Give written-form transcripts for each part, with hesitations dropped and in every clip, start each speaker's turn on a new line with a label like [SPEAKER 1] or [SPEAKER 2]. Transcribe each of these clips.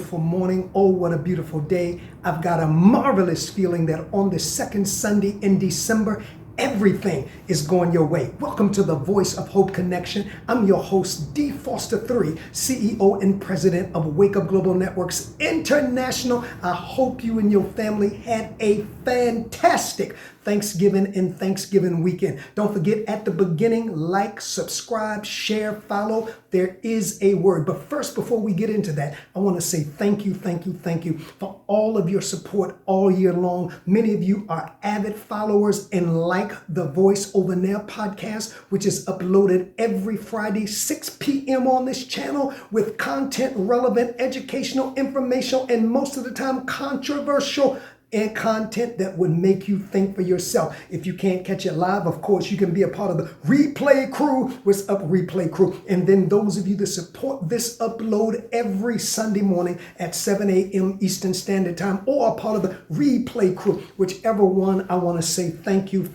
[SPEAKER 1] beautiful morning. Oh, what a beautiful day. I've got a marvelous feeling that on the second Sunday in December, everything is going your way. Welcome to the Voice of Hope Connection. I'm your host, D. Foster III, CEO and President of Wake Up Global Networks International. I hope you and your family had a fantastic Thanksgiving and Thanksgiving weekend. Don't forget at the beginning, like, subscribe, share, follow. There is a word. But first, before we get into that, I want to say thank you for all of your support all year long. Many of you are avid followers and like the Voice Over There podcast, which is uploaded every Friday, 6 p.m. on this channel with content relevant, educational, informational, and most of the time controversial and content that would make you think for yourself. If you can't catch it live, of course, you can be a part of the replay crew. What's up, replay crew? And then those of you that support this upload every Sunday morning at 7 a.m. Eastern Standard Time, or are part of the replay crew, whichever one, I want to say thank you.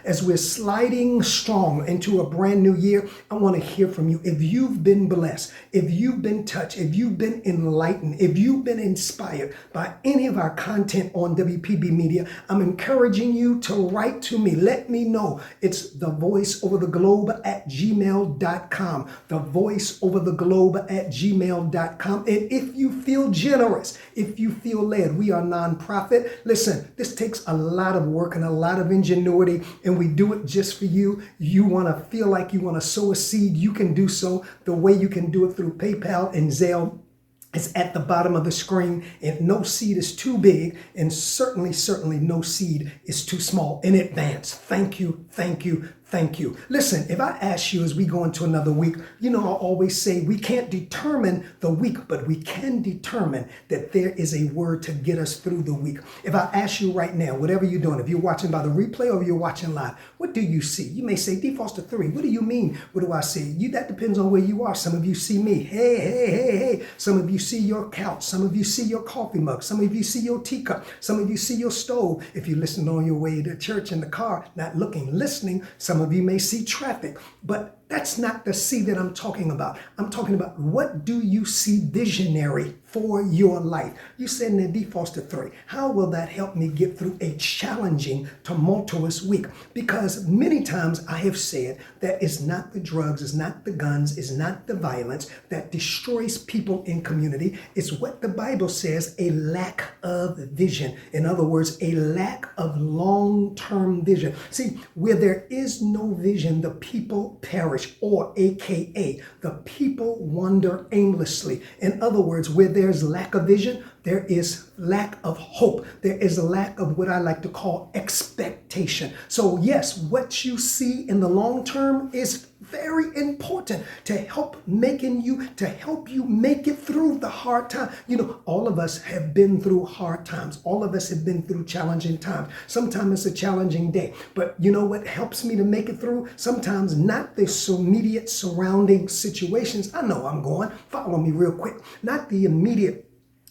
[SPEAKER 1] As we're sliding strong into a brand new year, I want to hear from you. If you've been blessed, if you've been touched, if you've been enlightened, if you've been inspired by any of our content on WPB Media, I'm encouraging you to write to me. Let me know. It's thevoiceovertheglobe@gmail.com. Thevoiceovertheglobe@gmail.com. And if you feel generous, if you feel led, we are nonprofit. Listen, this takes a lot of work and a lot of ingenuity, and we do it just for you. You want to feel like you want to sow a seed, you can do so. The way you can do it through PayPal and Zelle, it's at the bottom of the screen. If no seed is too big, and certainly no seed is too small, in advance, thank you. Listen, if I ask you as we go into another week, I always say we can't determine the week, but we can determine that there is a word to get us through the week. If I ask you right now, whatever you're doing, if you're watching by the replay or you're watching live, what do you see? You may say, D. Foster III, what do you mean? What do I see? That depends on where you are. Some of you see me. Hey. Some of you see your couch. Some of you see your coffee mug. Some of you see your teacup. Some of you see your stove. If you're listening on your way to church in the car, not looking, listening, some of you may see traffic, but that's not the see that I'm talking about. I'm talking about, what do you see visionary for your life? You said, in D. Foster III, how will that help me get through a challenging, tumultuous week? Because many times I have said that it's not the drugs, it's not the guns, it's not the violence that destroys people in community. It's what the Bible says, a lack of vision. In other words, a lack of long-term vision. See, where there is no vision, the people perish, or AKA, the people wander aimlessly. In other words, where there's lack of vision, there is lack of hope. There is a lack of what I like to call expectation. So yes, what you see in the long term is very important to help you make it through the hard time. All of us have been through hard times. All of us have been through challenging times. Sometimes it's a challenging day, but you know what helps me to make it through? Sometimes not the immediate surrounding situations. I know I'm going, follow me real quick. Not the immediate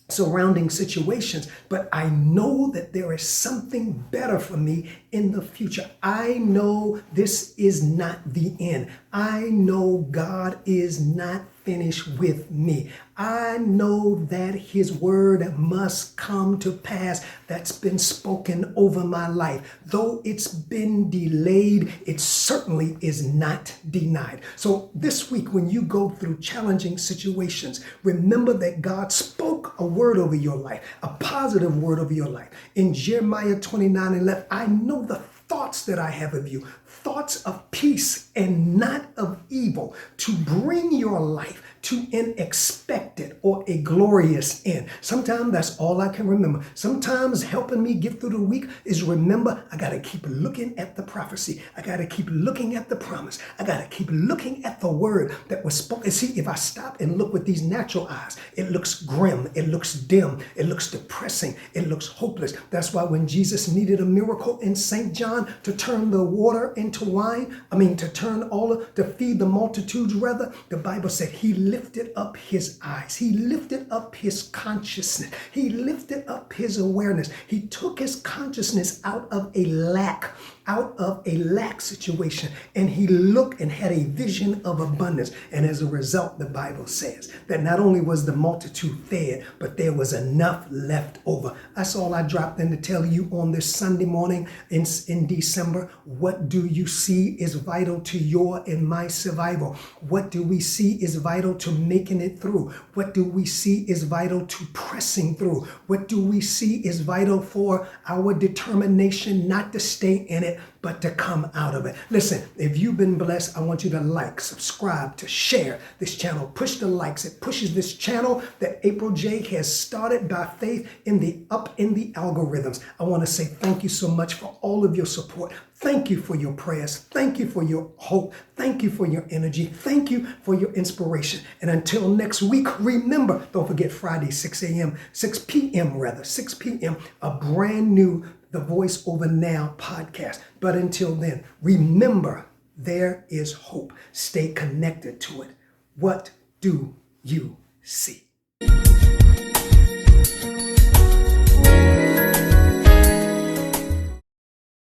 [SPEAKER 1] surrounding situations, but I know that there is something better for me in the future. I know this is not the end. I know God is not finished with me. I know that his word must come to pass. That's been spoken over my life. Though it's been delayed, it certainly is not denied. So this week, when you go through challenging situations, remember that God spoke a word over your life, a positive word over your life. In Jeremiah 29:11, I know the thoughts that I have of you, thoughts of peace and not of evil, to bring your life to an expected or a glorious end. Sometimes that's all I can remember. Sometimes helping me get through the week is remember, I got to keep looking at the prophecy. I got to keep looking at the promise. I got to keep looking at the word that was spoken. See, if I stop and look with these natural eyes, it looks grim. It looks dim. It looks depressing. It looks hopeless. That's why when Jesus needed a miracle in St. John to turn the water into wine, to feed the multitudes rather, the Bible said he lifted up his eyes. He lifted up his consciousness. He lifted up his awareness. He took his consciousness out of a lack out of a lack situation, and he looked and had a vision of abundance. And as a result, the Bible says that not only was the multitude fed, but there was enough left over. That's all I dropped in to tell you on this Sunday morning in December. What do you see is vital to your and my survival? What do we see is vital to making it through? What do we see is vital to pressing through? What do we see is vital for our determination not to stay in it, but to come out of it? Listen, if you've been blessed, I want you to like, subscribe, to share this channel. Push the likes. It pushes this channel that April J has started by faith in the algorithms. I want to say thank you so much for all of your support. Thank you for your prayers. Thank you for your hope. Thank you for your energy. Thank you for your inspiration. And until next week, remember, don't forget Friday, 6 p.m., a brand new The Voice Over Now podcast. But until then, remember, there is hope. Stay connected to it. What do you see?